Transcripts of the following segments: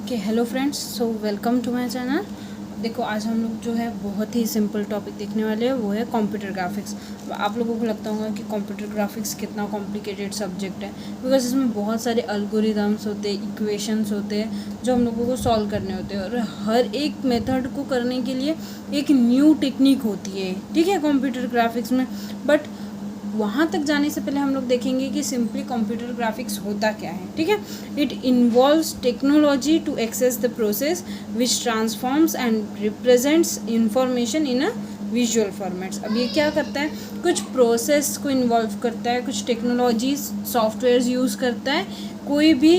Okay hello friends, so welcome to my channel. देखो आज हम लोग जो है बहुत ही सिंपल टॉपिक देखने वाले हैं, वो है कंप्यूटर ग्राफिक्स। आप लोगों को लगता होगा कि कंप्यूटर ग्राफिक्स कितना कॉम्प्लिकेटेड सब्जेक्ट है, बिकॉज इसमें बहुत सारे एल्गोरिदम्स होते हैं, इक्वेशंस होते हैं जो हम लोगों को सॉल्व करने होते हैं, और हर एक मेथड को करने के लिए एक न्यू टेक्निक होती है, ठीक है, कंप्यूटर ग्राफिक्स में। बट वहाँ तक जाने से पहले हम लोग देखेंगे कि सिंपली कंप्यूटर ग्राफिक्स होता क्या है, ठीक है। It involves technology to access the process which transforms and represents information in a visual formats. अब ये क्या करता है, कुछ प्रोसेस को इन्वॉल्व करता है, कुछ टेक्नोलॉजीज सॉफ्टवेयर यूज़ करता है कोई भी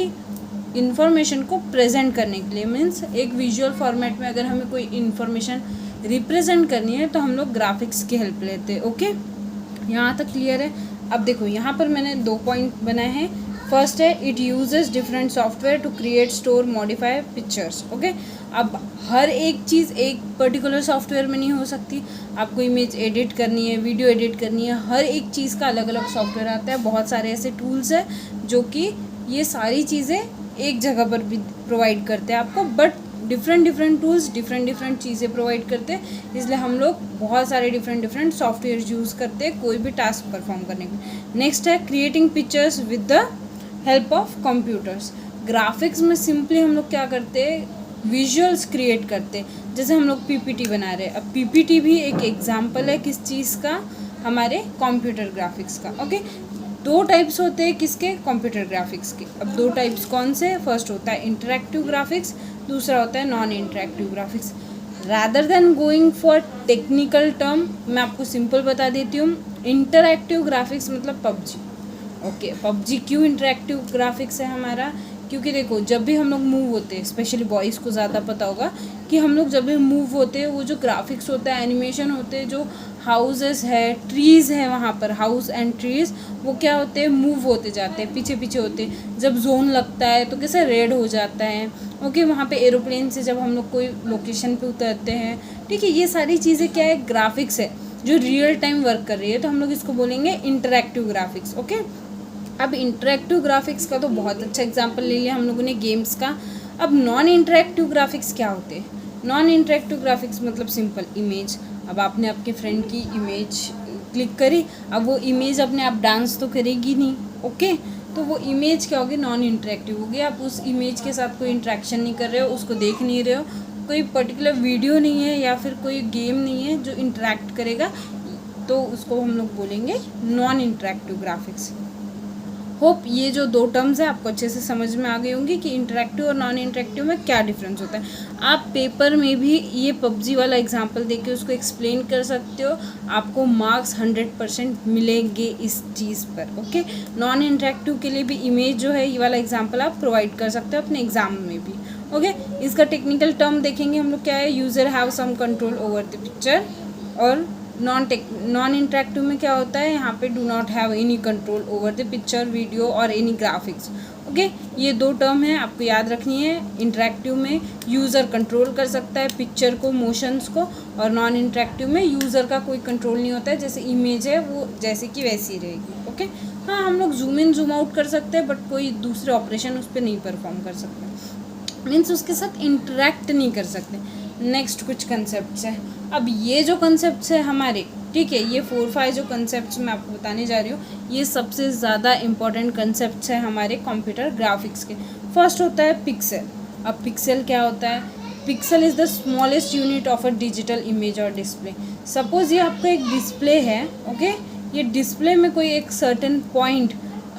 इंफॉर्मेशन को प्रेजेंट करने के लिए। मीन्स एक विजुअल फॉर्मेट में अगर हमें कोई इंफॉर्मेशन रिप्रेजेंट करनी है तो हम लोग ग्राफिक्स की हेल्प लेते हैं। ओके, यहाँ तक क्लियर है। अब देखो यहाँ पर मैंने 2 पॉइंट बनाए हैं। फर्स्ट है, it uses different software to create, store, modify pictures. Okay, अब हर एक चीज़ एक पर्टिकुलर सॉफ्टवेयर में नहीं हो सकती। आपको इमेज एडिट करनी है, वीडियो एडिट करनी है, हर एक चीज़ का अलग अलग सॉफ्टवेयर आता है। बहुत सारे ऐसे टूल्स हैं जो कि ये सारी चीज़ें एक जगह पर भी प्रोवाइड करते हैं आपको, बट डिफरेंट टूल्स डिफरेंट चीज़ें प्रोवाइड करते हैं, इसलिए हम लोग बहुत सारे डिफरेंट सॉफ्टवेयर यूज़ करते हैं कोई भी टास्क परफॉर्म करने के लिए। नेक्स्ट है creating pictures with the help of computers. Graphics में सिंपली हम लोग क्या करते हैं, विजुअल्स क्रिएट करते हैं। जैसे हम लोग पीपीटी बना रहे हैं, अब पीपीटी भी एक एग्जाम्पल है किस चीज़ का, हमारे कंप्यूटर ग्राफिक्स का। ओके, 2 टाइप्स होते हैं किसके, कंप्यूटर ग्राफिक्स के। अब 2 टाइप्स कौन से, फर्स्ट होता है इंटरैक्टिव ग्राफिक्स, दूसरा होता है non interactive graphics. Rather than going for technical term, मैं आपको सिंपल बता देती हूँ। इंटरैक्टिव ग्राफिक्स मतलब पबजी। ओके, पबजी क्यों इंटरैक्टिव ग्राफिक्स है हमारा, क्योंकि देखो जब भी हम लोग मूव होते हैं, स्पेशली बॉयज़ को ज़्यादा पता होगा कि हम लोग जब भी मूव होते हैं, वो जो ग्राफिक्स होता है, एनिमेशन होते हैं, जो हाउसेस है, ट्रीज़ है, वहाँ पर हाउस एंड ट्रीज़ वो क्या होते हैं, मूव होते जाते हैं, पीछे पीछे होते हैं। जब जोन लगता है तो कैसे रेड हो जाता है। ओके, वहाँ पे एरोप्लेन से जब हम लोग कोई लोकेशन पे उतरते हैं, ठीक है, ये सारी चीज़ें क्या है, ग्राफिक्स है जो रियल टाइम वर्क कर रही है, तो हम लोग इसको बोलेंगे इंटरैक्टिव ग्राफिक्स। ओके, अब इंटरैक्टिव ग्राफिक्स का तो बहुत अच्छा एग्जांपल ले लिया हम लोगों ने गेम्स का। अब नॉन इंटरैक्टिव ग्राफिक्स क्या होते हैं, नॉन इंटरैक्टिव ग्राफिक्स मतलब सिंपल इमेज। अब आपने आपके फ्रेंड की इमेज क्लिक करी, अब वो इमेज अपने आप डांस तो करेगी नहीं। ओके, तो वो इमेज क्या होगी, नॉन इंटरैक्टिव होगी। आप उस इमेज के साथ कोई इंटरेक्शन नहीं कर रहे हो, उसको देख नहीं रहे हो, कोई पर्टिकुलर वीडियो नहीं है या फिर कोई गेम नहीं है जो इंटरेक्ट करेगा, तो उसको हम लोग बोलेंगे नॉन इंटरैक्टिव ग्राफिक्स। होप ये जो 2 टर्म्स है आपको अच्छे से समझ में आ गई होंगी कि इंटरैक्टिव और नॉन इंटरैक्टिव में क्या डिफरेंस होता है। आप पेपर में भी ये पबजी वाला एग्जांपल देके उसको एक्सप्लेन कर सकते हो, आपको मार्क्स 100% मिलेंगे इस चीज़ पर। ओके, नॉन इंटरैक्टिव के लिए भी इमेज जो है, ये वाला एग्जाम्पल आप प्रोवाइड कर सकते हो अपने एग्जाम में भी। ओके, इसका टेक्निकल टर्म देखेंगे हम लोग क्या है, user have some control over the picture. और नॉन इंटरैक्टिव में क्या होता है, यहाँ पे do not have any control over the picture, video और एनी ग्राफिक्स। ओके, ये 2 टर्म है, आपको याद रखनी है। इंटरैक्टिव में यूज़र कंट्रोल कर सकता है पिक्चर को, मोशंस को, और नॉन इंटरैक्टिव में यूज़र का कोई कंट्रोल नहीं होता है, जैसे इमेज है वो जैसे कि वैसी रहेगी। ओके, हाँ, हम लोग जूम इन जूम आउट कर सकते हैं, बट कोई दूसरे ऑपरेशन उस पर नहीं परफॉर्म कर सकते, मीन्स उसके साथ इंटरेक्ट नहीं कर सकते। नेक्स्ट कुछ कंसेप्ट्स हैं। अब ये जो कंसेप्ट्स है हमारे, ठीक है, ये 4-5 जो कंसेप्ट्स मैं आपको बताने जा रही हूँ, ये सबसे ज़्यादा इंपॉर्टेंट कंसेप्ट्स हैं हमारे कंप्यूटर ग्राफिक्स के। फर्स्ट होता है पिक्सल। अब पिक्सल क्या होता है, pixel is the smallest unit of a digital image और डिस्प्ले। सपोज़ ये आपका एक डिस्प्ले है। ओके, ये डिस्प्ले में कोई एक सर्टेन पॉइंट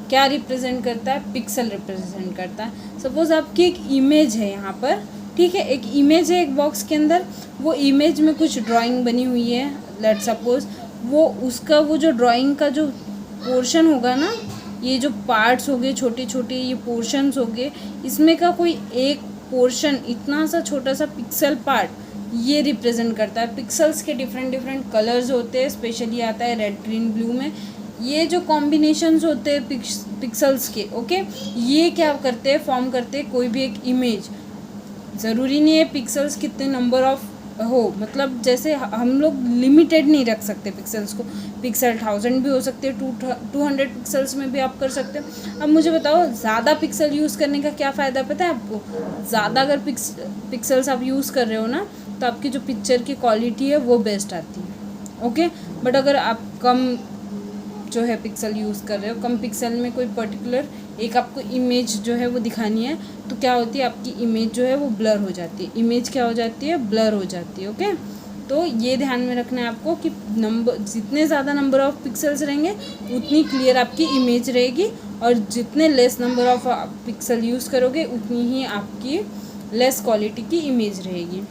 क्या रिप्रेजेंट करता है, पिक्सल रिप्रेजेंट करता है। सपोज़ आपकी एक इमेज है यहाँ पर, ठीक है, एक इमेज है एक बॉक्स के अंदर, वो इमेज में कुछ ड्राइंग बनी हुई है, लेट सपोज वो उसका वो जो ड्राइंग का जो पोर्शन होगा ना, ये जो पार्ट्स हो गए छोटे छोटे, ये पोर्शंस हो गए, इसमें का कोई एक पोर्शन, इतना सा छोटा सा पिक्सल पार्ट, ये रिप्रेजेंट करता है। पिक्सल्स के डिफरेंट कलर्स होते हैं, स्पेशली आता है रेड ग्रीन ब्लू में। ये जो कॉम्बिनेशंस होते हैं पिक्सल्स के, ओके, ये क्या करते हैं, फॉर्म करते हैं कोई भी एक इमेज। ज़रूरी नहीं है पिक्सल्स कितने नंबर ऑफ हो, मतलब जैसे हम लोग लिमिटेड नहीं रख सकते पिक्सल्स को, पिक्सल 1000 भी हो सकते हैं, 200 पिक्सल्स में भी आप कर सकते हो। अब मुझे बताओ ज़्यादा पिक्सल यूज़ करने का क्या फ़ायदा पता है आपको? ज़्यादा अगर पिक्सल्स आप यूज़ कर रहे हो ना, तो आपकी जो पिक्चर की क्वालिटी है वो बेस्ट आती है, ओके। बट अगर आप कम जो है पिक्सल यूज़ कर रहे हो, कम पिक्सल में कोई पर्टिकुलर एक आपको इमेज जो है वो दिखानी है, तो क्या होती है आपकी इमेज जो है वो ब्लर हो जाती है। इमेज क्या हो जाती है? ब्लर हो जाती है, ओके। तो ये ध्यान में रखना है आपको कि नंबर जितने ज़्यादा नंबर ऑफ़ पिक्सल्स रहेंगे उतनी क्लियर आपकी इमेज रहेगी, और जितने less number of pixel use करोगे उतनी ही आपकी लेस क्वालिटी की इमेज रहेगी।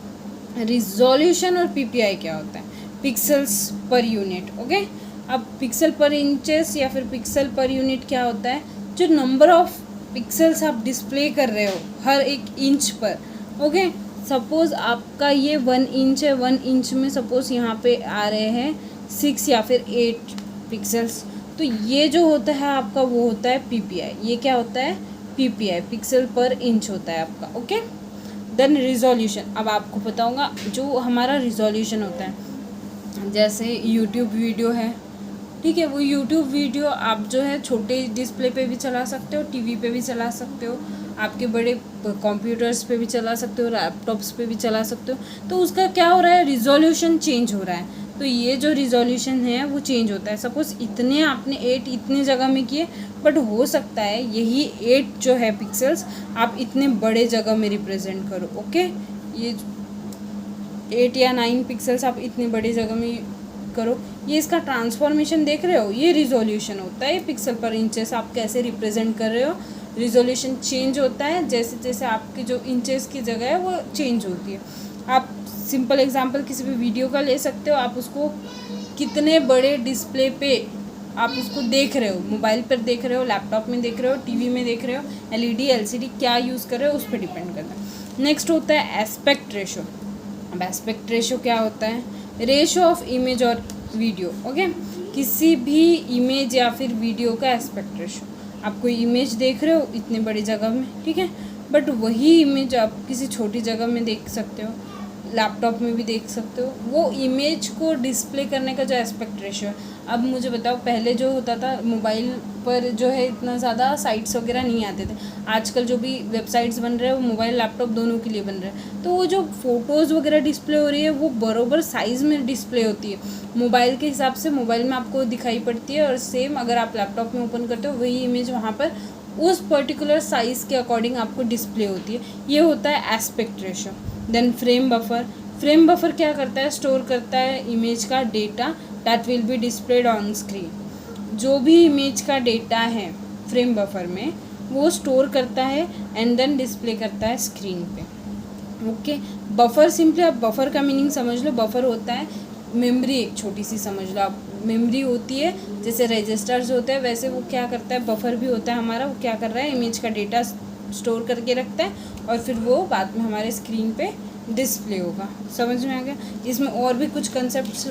रिजोल्यूशन और पीपीआई क्या होता है? Pixels per unit, okay. अब पिक्सल पर इंचेस या फिर पिक्सल पर यूनिट क्या होता है? जो नंबर ऑफ पिक्सल्स आप डिस्प्ले कर रहे हो हर एक इंच पर, ओके। सपोज़ आपका ये 1 इंच है, 1 इंच में सपोज़ यहाँ पे आ रहे हैं 6 या फिर 8 पिक्सल्स, तो ये जो होता है आपका वो होता है पीपीआई। ये क्या होता है? पीपीआई, पिक्सल पर इंच होता है आपका, ओके। देन रिजोल्यूशन, अब आपको पता होगा जो हमारा रिजोल्यूशन होता है, जैसे यूट्यूब वीडियो है, ठीक है, वो यूट्यूब वीडियो आप जो है छोटे डिस्प्ले पे भी चला सकते हो, टीवी पे भी चला सकते हो, आपके बड़े कंप्यूटर्स पे भी चला सकते हो, लैपटॉप्स पे भी चला सकते हो। तो उसका क्या हो रहा है? रिजोल्यूशन चेंज हो रहा है। तो ये जो रिजोल्यूशन है वो चेंज होता है। सपोज़ इतने आपने 8 इतने जगह में किए, बट हो सकता है यही 8 जो है पिक्सल्स आप इतने बड़े जगह में रिप्रेजेंट करो, ओके। ये 8 या 9 पिक्सल्स आप इतने बड़ी जगह में करो, ये इसका ट्रांसफॉर्मेशन देख रहे हो, ये रिजोल्यूशन होता है। पिक्सल पर इंचेस आप कैसे रिप्रेजेंट कर रहे हो, रिजोल्यूशन चेंज होता है जैसे जैसे आपकी जो इंचेस की जगह है वो चेंज होती है। आप सिंपल एग्जांपल किसी भी वीडियो का ले सकते हो, आप उसको कितने बड़े डिस्प्ले पे आप उसको देख रहे हो, मोबाइल पर देख रहे हो, लैपटॉप में देख रहे हो, टीवी में देख रहे हो, एलईडी एलसीडी क्या यूज़ कर रहे हो उस पर डिपेंड करता है। नेक्स्ट होता है एस्पेक्ट रेशो। अब एस्पेक्ट रेशो क्या होता है? रेशो ऑफ इमेज और वीडियो, ओके। किसी भी इमेज या फिर वीडियो का एस्पेक्ट रेशो, आप कोई इमेज देख रहे हो इतने बड़ी जगह में, ठीक है, बट वही इमेज आप किसी छोटी जगह में देख सकते हो, लैपटॉप में भी देख सकते हो। वो इमेज को डिस्प्ले करने का जो एस्पेक्ट रेशो है। अब मुझे बताओ, पहले जो होता था मोबाइल पर जो है इतना ज़्यादा साइट्स वगैरह नहीं आते थे। आजकल जो भी वेबसाइट्स बन रहे हैं वो मोबाइल लैपटॉप दोनों के लिए बन रहे हैं, तो वो जो फ़ोटोज़ वगैरह डिस्प्ले हो रही है वो बराबर साइज़ में डिस्प्ले होती है, मोबाइल के हिसाब से मोबाइल में आपको दिखाई पड़ती है, और सेम अगर आप लैपटॉप में ओपन करते हो वही इमेज वहाँ पर उस पर्टिकुलर साइज़ के अकॉर्डिंग आपको डिस्प्ले होती है। ये होता है aspect ratio. Then frame buffer. Frame buffer क्या करता है? स्टोर करता है इमेज का data that will be displayed on screen. जो भी इमेज का डेटा है फ्रेम बफर में वो स्टोर करता है एंड देन डिस्प्ले करता है स्क्रीन पे, ओके। बफर, सिंपली आप बफर का मीनिंग समझ लो। बफर होता है मेमोरी, एक छोटी सी समझ लो आप, मेमोरी होती है, जैसे रजिस्टर्स होते हैं वैसे वो क्या करता है, बफर भी होता है हमारा। वो क्या कर रहा है? इमेज का डेटा स्टोर करके रखता है और फिर वो बाद में हमारे स्क्रीन पे डिस्प्ले होगा। समझ में आ गया? इसमें और भी कुछ कंसेप्ट्स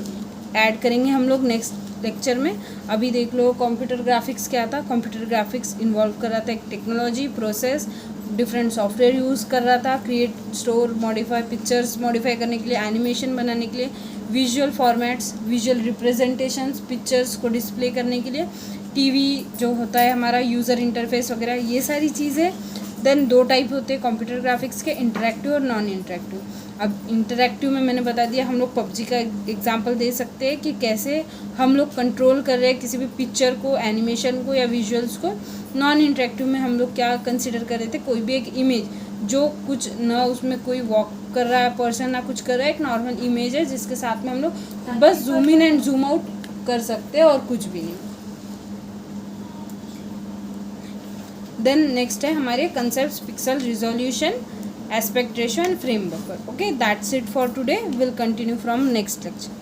ऐड करेंगे हम लोग नेक्स्ट लेक्चर में। अभी देख लो कंप्यूटर ग्राफिक्स क्या था। कंप्यूटर ग्राफिक्स इन्वॉल्व कर रहा था एक technology, process, different software use कर रहा था, create, store, modify, pictures modify करने के लिए, एनिमेशन बनाने के लिए, visual formats, visual representations, pictures को डिस्प्ले करने के लिए, टीवी जो होता है हमारा, यूज़र इंटरफेस वगैरह, ये सारी चीज़ें। देन 2 टाइप होते हैं कंप्यूटर ग्राफिक्स के, इंटरैक्टिव और नॉन इंटरैक्टिव। अब इंटरैक्टिव में मैंने बता दिया, हम लोग पबजी का एग्जांपल दे सकते हैं कि कैसे हम लोग कंट्रोल कर रहे हैं किसी भी पिक्चर को, एनिमेशन को या विजुअल्स को। नॉन इंटरैक्टिव में हम लोग क्या कंसिडर कर रहे थे? कोई भी एक इमेज जो कुछ ना उसमें कोई वॉक कर रहा है पर्सन ना कुछ कर रहा है, एक नॉर्मल इमेज है जिसके साथ में हम लोग बस zoom in and zoom out कर सकते हैं और कुछ भी नहीं। देन नेक्स्ट है हमारे concepts, pixel, resolution, aspect ratio and frame buffer, okay. That's it for today, will continue from next lecture.